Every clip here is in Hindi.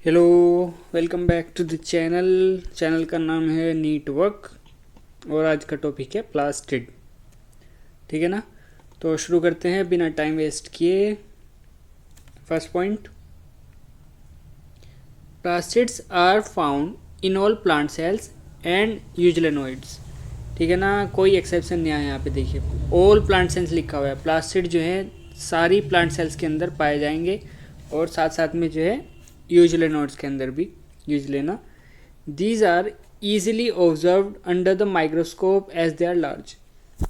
Hello, welcome back to the channel का नाम है नीट वर्क और आज का टॉपिक है प्लास्टिड। ठीक है ना। तो शुरू करते हैं बिना टाइम वेस्ट किए। First point, plastids are found in all plant cells and euglenoids. ठीक है ना, कोई एक्सेप्शन नहीं आया यहाँ पे। देखिए ऑल प्लांट सेल्स लिखा हुआ है। प्लास्टिड जो है सारी प्लांट सेल्स के अंदर पाए जाएंगे और साथ साथ में जो है यूजुलेनोइड्स के अंदर भी यूज लेना। These are easily observed under the microscope as they are large.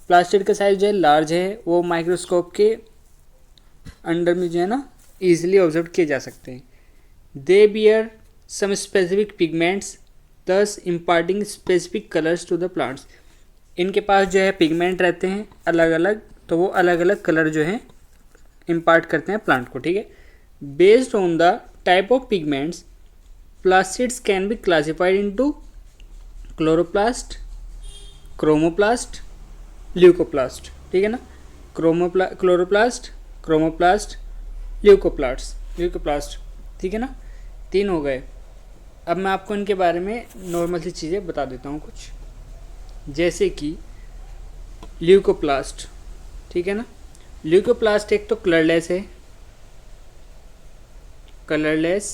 Plastid का साइज जो है लार्ज है, वो माइक्रोस्कोप के अंडर में जो है ना ईजिली ऑब्जर्व किए जा सकते हैं। They bear some specific pigments thus imparting specific colours to the plants. इनके पास जो है पिगमेंट रहते हैं अलग अलग, तो वो अलग अलग कलर जो है इम्पार्ट करते हैं प्लांट को। ठीक है। Based on the type of pigments, plastids can be classified into chloroplast, chromoplast, leucoplast। ठीक है ना, क्लोरोप्लास्ट, क्रोमोप्लास्ट, ल्यूकोप्लास्ट। ठीक है ना, तीन हो गए। अब मैं आपको इनके बारे में नॉर्मल सी चीज़ें बता देता हूँ कुछ, जैसे कि ल्यूकोप्लास्ट। ठीक है ना, ल्यूकोप्लास्ट एक तो कलरलेस है, कलरलेस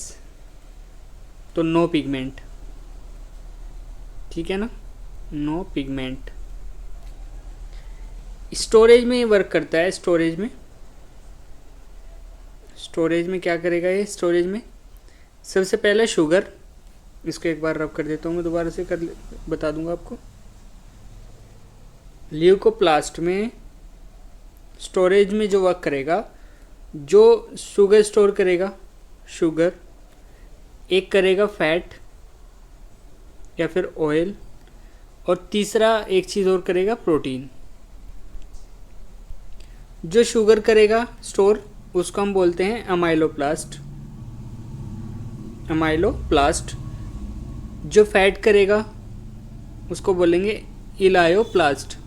तो नो पिगमेंट। ठीक है ना, नो पिगमेंट। स्टोरेज में वर्क करता है। स्टोरेज में क्या करेगा ये? स्टोरेज में सबसे पहले शुगर, इसको एक बार रब कर देता हूँ मैं, दोबारा से बता दूंगा आपको। ल्यूकोप्लास्ट में स्टोरेज में जो वर्क करेगा, जो शुगर स्टोर करेगा, शुगर एक करेगा फैट या फिर ऑयल, और तीसरा एक चीज़ और करेगा प्रोटीन। जो शुगर करेगा स्टोर उसको हम बोलते हैं अमाइलोप्लास्ट। जो फैट करेगा उसको बोलेंगे इलायोप्लास्ट।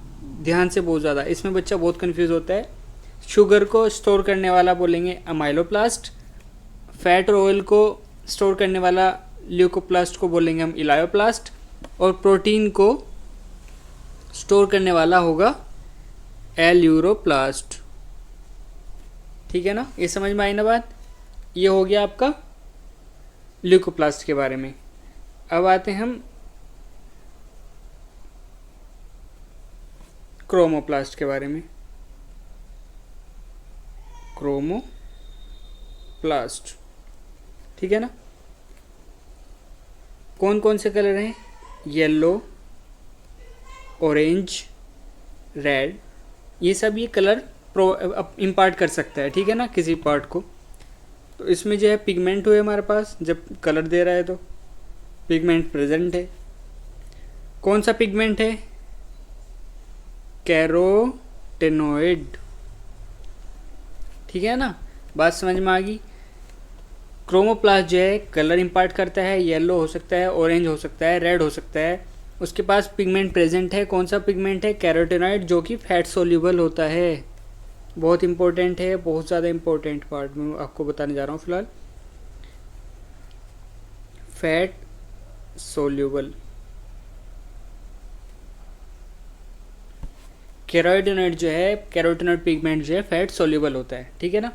ध्यान से बहुत ज़्यादा, इसमें बच्चा बहुत कंफ्यूज होता है। शुगर को स्टोर करने वाला बोलेंगे अमाइलोप्लास्ट, फैट और ऑयल को स्टोर करने वाला ल्यूकोप्लास्ट को बोलेंगे हम इलायोप्लास्ट, और प्रोटीन को स्टोर करने वाला होगा एल्यूरोप्लास्ट। ठीक है ना, ये समझ में आई ना बात? ये हो गया आपका ल्यूकोप्लास्ट के बारे में। अब आते हैं हम क्रोमोप्लास्ट के बारे में। क्रोमोप्लास्ट, ठीक है ना, कौन कौन से कलर हैं? येलो, ऑरेंज, रेड, ये सब ये कलर इम्पार्ट कर सकता है। ठीक है ना, किसी पार्ट को। तो इसमें जो है पिगमेंट हुए हमारे पास, जब कलर दे रहा है तो पिगमेंट प्रेजेंट है। कौन सा पिगमेंट है? कैरोटेनॉइड। ठीक है ना, बात समझ में आ गई। क्रोमोप्लास्ट जो है कलर इम्पार्ट करता है, येलो हो सकता है, ऑरेंज हो सकता है, रेड हो सकता है। उसके पास पिगमेंट प्रेजेंट है। कौन सा पिगमेंट है? कैरोटेनॉइड, जो कि फैट सोल्यूबल होता है। बहुत इंपॉर्टेंट है, बहुत ज़्यादा इंपॉर्टेंट पार्ट में आपको बताने जा रहा हूँ फिलहाल। फैट सोल्यूबल कैरोटेनॉइड जो है, कैरोटेनॉइड पिगमेंट जो है फैट सोल्यूबल होता है। ठीक है ना।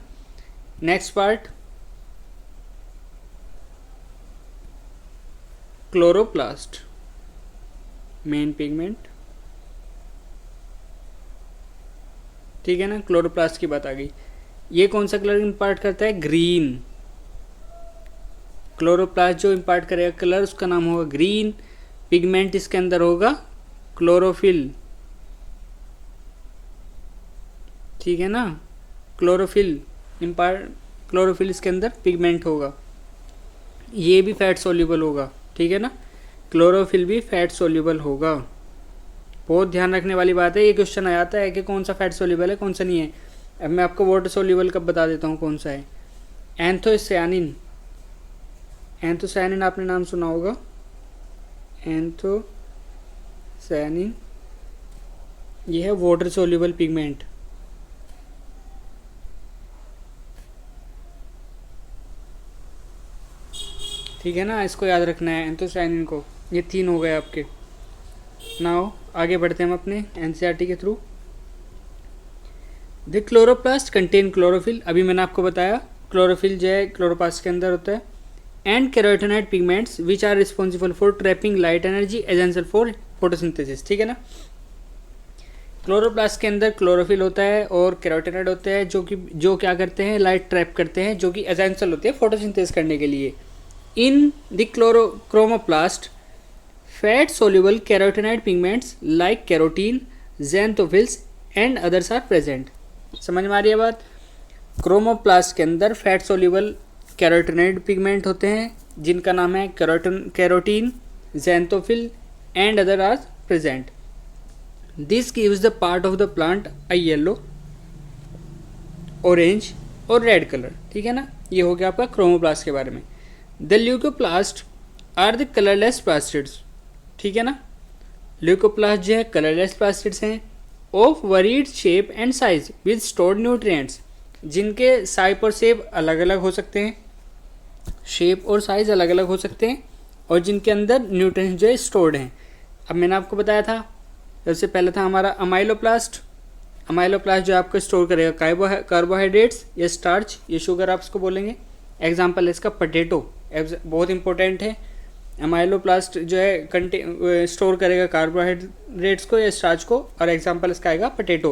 Next part, chloroplast, main pigment. ठीक है ना, क्लोरोप्लास्ट की बात आ गई। ये कौन सा कलर इम्पार्ट करता है? ग्रीन। क्लोरोप्लास्ट जो इम्पार्ट करेगा कलर, उसका नाम होगा ग्रीन। पिगमेंट इसके अंदर होगा क्लोरोफिल। ठीक है ना, क्लोरोफिल इसके अंदर पिगमेंट होगा। ये भी फैट सोल्यूबल होगा। ठीक है ना, क्लोरोफिल भी फैट सोल्यूबल होगा। बहुत ध्यान रखने वाली बात है। ये क्वेश्चन आ जाता है कि कौन सा फैट सोल्यूबल है, कौन सा नहीं है। अब मैं आपको वाटर सोल्यूबल कब बता देता हूँ कौन सा है। एंथोसायानिन आपने नाम सुना होगा। एंथोसायानिन ये है वाटर सोल्यूबल पिगमेंट। ठीक है ना, इसको याद रखना है एंथोसायनिन को। ये 3 हो गए आपके। नाउ आगे बढ़ते हैं हम अपने एनसीईआरटी के through. The chloroplast contain chlorophyll, अभी मैंने आपको बताया क्लोरोफिल जो है क्लोरोप्लास्ट के अंदर होता है। And carotenoid pigments which are responsible for trapping light energy essential for photosynthesis. ठीक है ना, क्लोरोप्लास्ट के अंदर क्लोरोफिल होता है और कैरोटीनॉइड होते हैं जो क्या करते हैं, लाइट ट्रैप करते हैं, जो कि एसेंशियल होती है फोटोसिंथेसिस करने के लिए। In the chromoplast fat soluble carotenoid pigments like carotene, xanthophylls and others are present. समझ में आ रही है बात? क्रोमोप्लास्ट के अंदर फैट सोल्यूबल कैरोटीनॉइड पिगमेंट होते हैं जिनका नाम है carotene, xanthophyll and other are present. This gives the part of the plant a yellow, orange और रेड कलर। ठीक है ना, ये हो गया आपका क्रोमोप्लास्ट के बारे में। The leucoplast are the colourless plastids. ठीक है ना, ल्यूकोप्लास्ट जो है कलरलेस प्लास्टिड्स हैं of varied shape and size with stored nutrients, जिनके साइज और शेप अलग अलग हो सकते हैं, शेप और साइज अलग अलग हो सकते हैं, और जिनके अंदर न्यूट्रिएंट्स जो है स्टोर्ड हैं। अब मैंने आपको बताया था, सबसे पहले था हमारा अमाइलोप्लास्ट। अमाइलोप्लास्ट जो आपको स्टोर करेगा कार्बोहाइड्रेट्स या स्टार्च, ये शुगर आप इसको बोलेंगे। एग्जाम्पल है इसका पोटैटो, बहुत इंपॉर्टेंट है। अमाइलोप्लास्ट जो है स्टोर करेगा कार्बोहाइड्रेट्स को या स्टार्च को, और एग्जाम्पल इसका आएगा पोटैटो।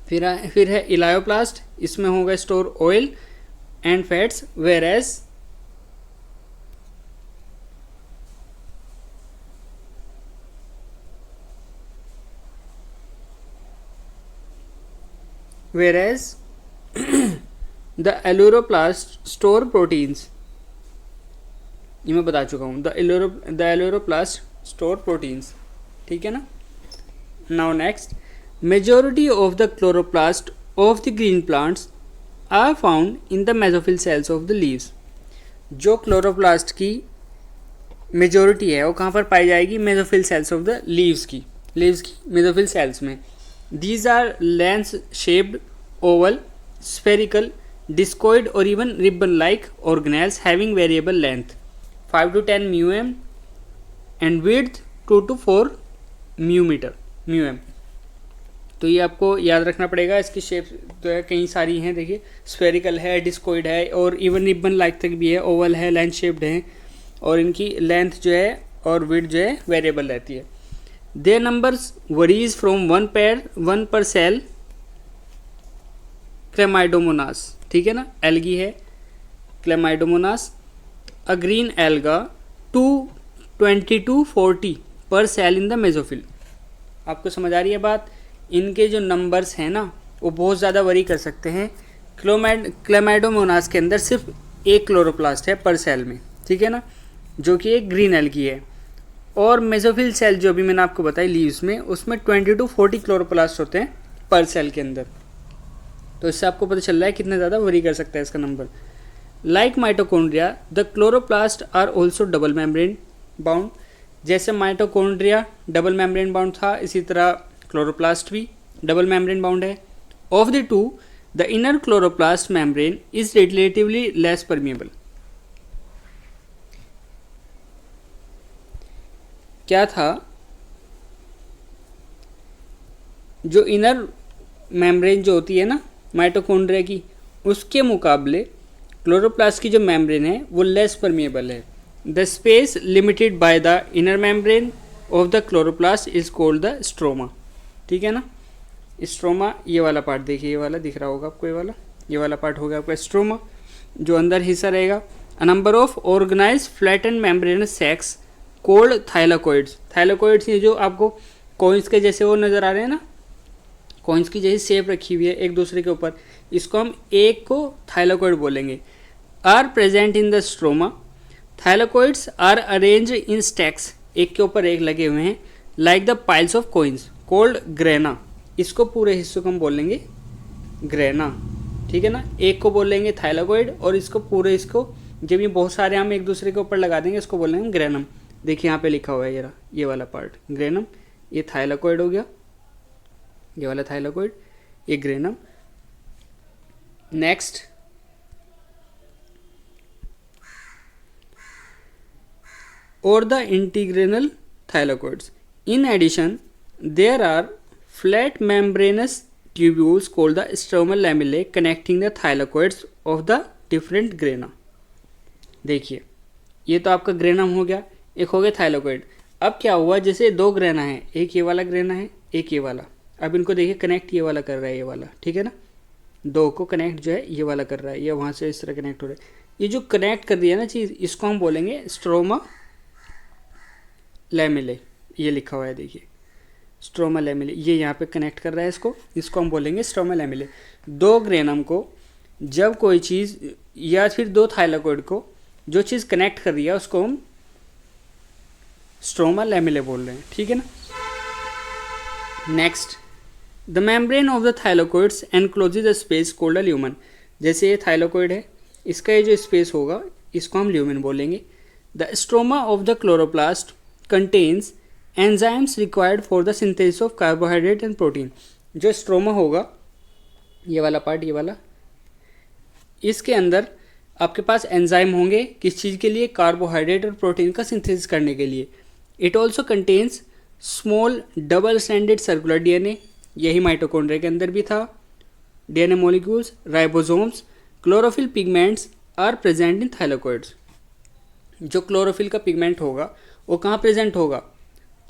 फिर है इलायोप्लास्ट, इसमें होगा store oil and fats, whereas the aleuroplast store proteins। ये मैं बता चुका हूँ, the aleuroplast store proteins। ठीक है ना। Now next, majority of the chloroplast of the green plants are found in the mesophyll cells of the leaves। जो क्लोरोप्लास्ट की मेजोरिटी है वो कहाँ पर पाई जाएगी? Mesophyll cells of the leaves की मेसोफिल सेल्स में। These are lens-shaped, oval, spherical, discoid or even ribbon-like organelles having variable length 5 to 10 μm and width 2 to 4 μm। तो ये आपको याद रखना पड़ेगा। इसकी शेप तो है कई सारी हैं, देखिए स्फेरिकल है, डिस्कोइड है और इवन रिबन लाइक तक भी है, ओवल है, लेंथ शेप्ड है, और इनकी लेंथ जो है और विड्थ जो है वेरिएबल रहती है। Their numbers varies from one per cell Chlamydomonas। ठीक है ना, एल्गी है Chlamydomonas, a green alga to 20 to 40 per cell in the mesophyll। आपको समझ आ रही है बात? इनके जो नंबर्स हैं ना वो बहुत ज़्यादा वरी कर सकते हैं। क्लेमाइडोमोनास के अंदर सिर्फ एक क्लोरोप्लास्ट है पर सेल में, ठीक है ना, जो कि एक ग्रीन एल्गी है। और मेसोफिल सेल जो अभी मैंने आपको बताई लीव्स में, उसमें 20 to 40 क्लोरोप्लास्ट होते हैं पर सेल के अंदर। तो इससे आपको पता चल रहा है कितना ज़्यादा वरी कर सकता है इसका number. Like mitochondria the chloroplast are also double membrane bound. जैसे माइटोकॉन्ड्रिया डबल मेम्ब्रेन बाउंड था, इसी तरह क्लोरोप्लास्ट भी डबल मेम्ब्रेन बाउंड है। Of the two the inner chloroplast membrane is relatively less permeable. क्या था, जो इनर मेम्ब्रेन जो होती है ना माइटोकॉन्ड्रिया की, उसके मुकाबले क्लोरोप्लास्ट की जो मेम्ब्रेन है वो लेस परमिएबल है। The space limited by the inner membrane of the chloroplast is called the stroma. ठीक है ना, स्ट्रोमा ये वाला पार्ट देखिए, ये वाला दिख रहा होगा आपको, ये वाला पार्ट होगा आपका स्ट्रोमा, जो अंदर हिस्सा रहेगा। A number of organised flattened membranous sacs called thylakoids. Thylakoids ये जो आपको कॉइन्स के जैसे वो नज़र आ रहे हैं ना, कॉइन्स की जैसी शेप रखी हुई है एक दूसरे के ऊपर, इसको हम एक को थाइलाकोइड बोलेंगे। Are present in the stroma. Thylakoids are arrange in stacks, एक के ऊपर एक लगे हुए हैं, like the piles of coins called grana. इसको पूरे हिस्सों को हम बोलेंगे ग्रेना। ठीक है ना, एक को बोलेंगे थाइलाकोइड और इसको पूरे, इसको जब ये बहुत सारे हम एक दूसरे के ऊपर लगा देंगे इसको बोलेंगे ग्रेनम। देखिए यहाँ पे लिखा हुआ है ये वाला पार्ट ग्रेनम, ये थाइलाकोइड हो गया, ये वाला थाइलाकोइड, ये granum. Next, or the integral thylakoids. In addition, there are flat membranous tubules called the stromal lamellae connecting the thylakoids of the different grana. देखिए, ये तो आपका ग्रेनम हो गया, एक हो गया थाइलाकोइड। अब क्या हुआ, जैसे दो ग्रेना है, एक ये वाला ग्रेना है, एक ये वाला। अब इनको देखिए कनेक्ट ये वाला कर रहा है, ये वाला, ठीक है ना। दो को कनेक्ट जो है ये वाला कर रहा है, ये वहाँ से इस तरह कनेक्ट हो रहा है। ये जो कनेक्ट कर दिया ना चीज़, इसको हम बोलेंगे स्ट्रोमा लैमेले। ये लिखा हुआ है देखिए, स्ट्रोमा लैमेले, ये यहाँ पे कनेक्ट कर रहा है इसको हम बोलेंगे स्ट्रोमा लैमेले। दो ग्रेनम को जब कोई चीज़ या फिर दो थाइलाकोइड को जो चीज़ कनेक्ट कर रही है उसको हम स्ट्रोमा लैमेले बोल रहे हैं, ठीक है ना। Next, the membrane of the thylakoids encloses the space called a lumen. जैसे ये थाइलाकोइड है, इसका ये जो स्पेस होगा इसको हम ल्यूमन बोलेंगे। The stroma of the chloroplast contains enzymes required for the synthesis of carbohydrate and protein. जो स्ट्रोमा होगा, ये वाला पार्ट, ये वाला, इसके अंदर आपके पास एंजाइम होंगे किस चीज़ के लिए, कार्बोहाइड्रेट और प्रोटीन का सिंथेसिस करने के लिए। It also contains small double stranded circular DNA, यही माइटोकॉन्ड्रिया के अंदर भी था। DNA molecules, ribosomes, chlorophyll pigments are present in thylakoids. जो क्लोरोफिल का पिगमेंट होगा वो कहाँ प्रेजेंट होगा,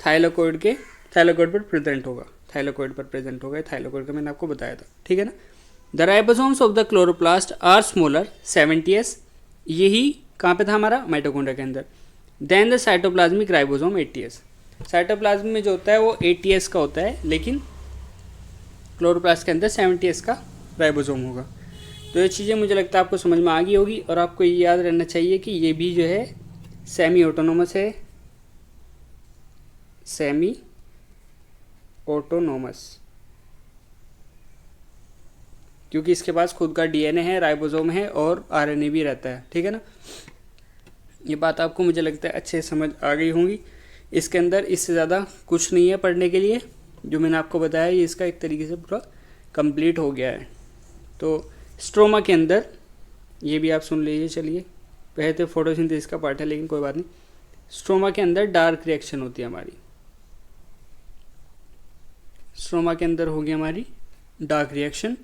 थाइलाकोइड पर प्रेजेंट होगा, थाइलाकोइड पर प्रेजेंट होगा। थाइलाकोइड का मैंने आपको बताया था, ठीक है ना। The ribosomes of the chloroplast are smaller 70s, यही कहाँ पे था हमारा, माइटोकॉन्ड्रिया के अंदर। Then the cytoplasmic ribosome 80s। Cytoplasm में जो होता है वो 80s का होता है, लेकिन क्लोरोप्लास्ट के अंदर 70s का राइबोसोम होगा। तो ये चीज़ें मुझे लगता है आपको समझ में आ गई होगी, और आपको ये याद रहना चाहिए कि ये भी जो है सेमी ऑटोनोमस है, सेमी ऑटोनोमस, क्योंकि इसके पास खुद का डीएनए है, राइबोसोम है और आरएनए भी रहता है, ठीक है ना। ये बात आपको मुझे लगता है अच्छे समझ आ गई होंगी। इसके अंदर इससे ज़्यादा कुछ नहीं है पढ़ने के लिए, जो मैंने आपको बताया ये इसका एक तरीके से पूरा कंप्लीट हो गया है। तो स्ट्रोमा के अंदर ये भी आप सुन लीजिए, चलिए, पहले तो फोटोसिंथेसिस का पार्ट है लेकिन कोई बात नहीं। स्ट्रोमा के अंदर डार्क रिएक्शन होती है हमारी, स्ट्रोमा के अंदर होगी हमारी डार्क रिएक्शन,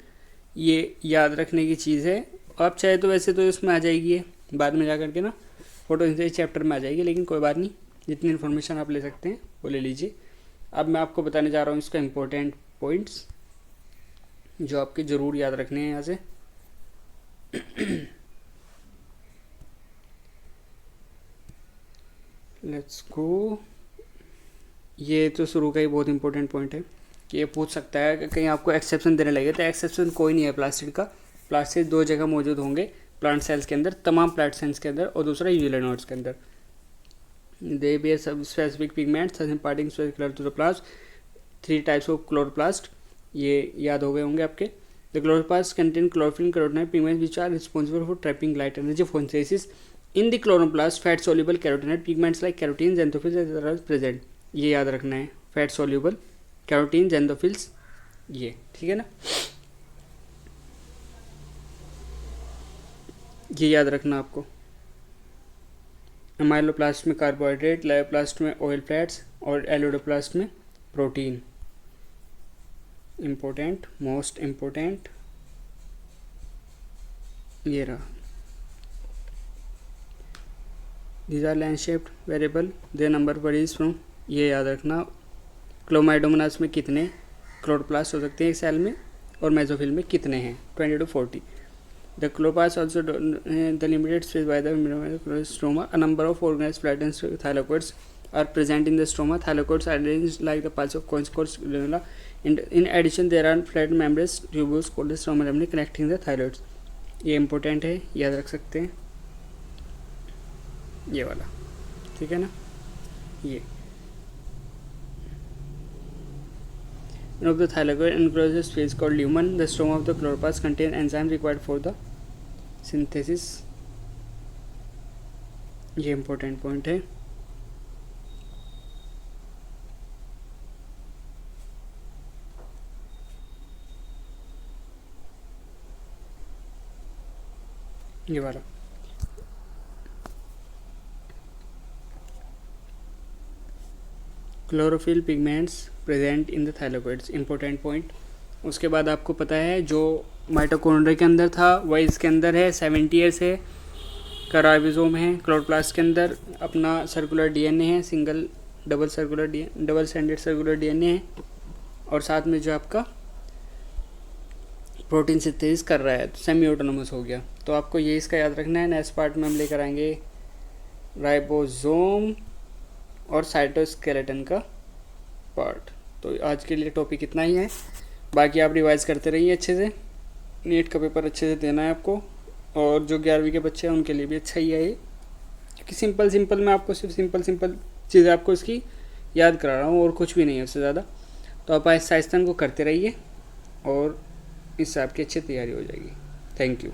ये याद रखने की चीज़ है। आप चाहे तो वैसे तो इसमें आ जाएगी, ये बाद में जा करके ना फोटोसिंथेसिस चैप्टर में आ जाएगी, लेकिन कोई बात नहीं, जितनी इन्फॉर्मेशन आप ले सकते हैं वो ले लीजिए। अब मैं आपको बताने जा रहा हूँ इसका इम्पोर्टेंट पॉइंट्स जो आपके ज़रूर याद रखने हैं यहाँ से। Let's go. ये तो शुरू का ही बहुत इंपॉर्टेंट पॉइंट है कि ये पूछ सकता है कि कहीं आपको एक्सेप्शन देने लगे, तो एक्सेप्शन कोई नहीं है प्लास्टिड का। प्लास्टिड दो जगह मौजूद होंगे, प्लांट सेल्स के अंदर, तमाम प्लांट सेल्स के अंदर, और दूसरा यूलिनोड्स के अंदर। They bear some specific pigments imparting specific colour to the plants. 3 types of chloroplast, ये याद हो गए होंगे आपके। The chloroplast contain chlorophyll carotenoid pigments which are responsible for trapping light energy photosynthesis. In the chloroplast fat soluble carotenoid pigments like carotene, xanthophylls are present. ये याद रखना है, फैट सोल्यूबल कैरोटीन, ज़ैंथोफिल्स, ये, ठीक है ना। ये याद रखना आपको। अमाइलोप्लास्ट में कार्बोहाइड्रेट, लायोप्लास्ट में ऑयल फैट्स और एलिडोप्लास्ट में प्रोटीन। इम्पोर्टेंट, मोस्ट इम्पोर्टेंट ये रहा। These are line shaped variable, their number varies from, ये याद रखना। क्लोमाइडोमोनास में कितने क्लोरोप्लास्ट हो सकते हैं एक सेल में, और मेसोफिल में कितने हैं, 20 to 40। The chloroplasts also the limited space by the stroma. A number of organized flattened thylakoids are present in the stroma. Thylakoids are arranged like the pulse of concourse granula. In addition, there are flat membranous tubules called the stroma lamina connecting the thyroids. ये इम्पोर्टेंट है, याद रख सकते हैं, ये वाला, ठीक है ना। ये of the thylakoid encloses space called lumen. The stroma of the chloroplast contain enzymes required for the synthesis. ये important point है। ये वाला chlorophyll pigments present in the thylakoids, important point. उसके बाद आपको पता है जो माइटोकॉन्ड्रिया के अंदर था वह इसके अंदर है, 70 है, का राइबोसोम है, क्लोरोप्लास्ट के अंदर अपना सर्कुलर डीएनए है, single double stranded circular DNA है, और साथ में जो आपका प्रोटीन सिंथेसिस कर रहा है, तो सेमी ऑटोनोमस हो गया। तो आपको ये इसका याद रखना है। नेक्स्ट पार्ट में हम लेकर आएंगे राइबोसोम और साइटोस्केलेटन का पार्ट। तो आज के लिए टॉपिक इतना ही है, बाकी आप रिवाइज करते रहिए अच्छे से। नीट का पेपर अच्छे से देना है आपको, और जो 11वीं के बच्चे हैं उनके लिए भी अच्छा ही है ये, क्योंकि सिंपल मैं आपको सिर्फ सिंपल चीज़ें आपको इसकी याद करा रहा हूँ और कुछ भी नहीं है उससे ज़्यादा। तो आप आहिस्ता आहिस्ता को करते रहिए और इससे आपकी अच्छी तैयारी हो जाएगी। Thank you.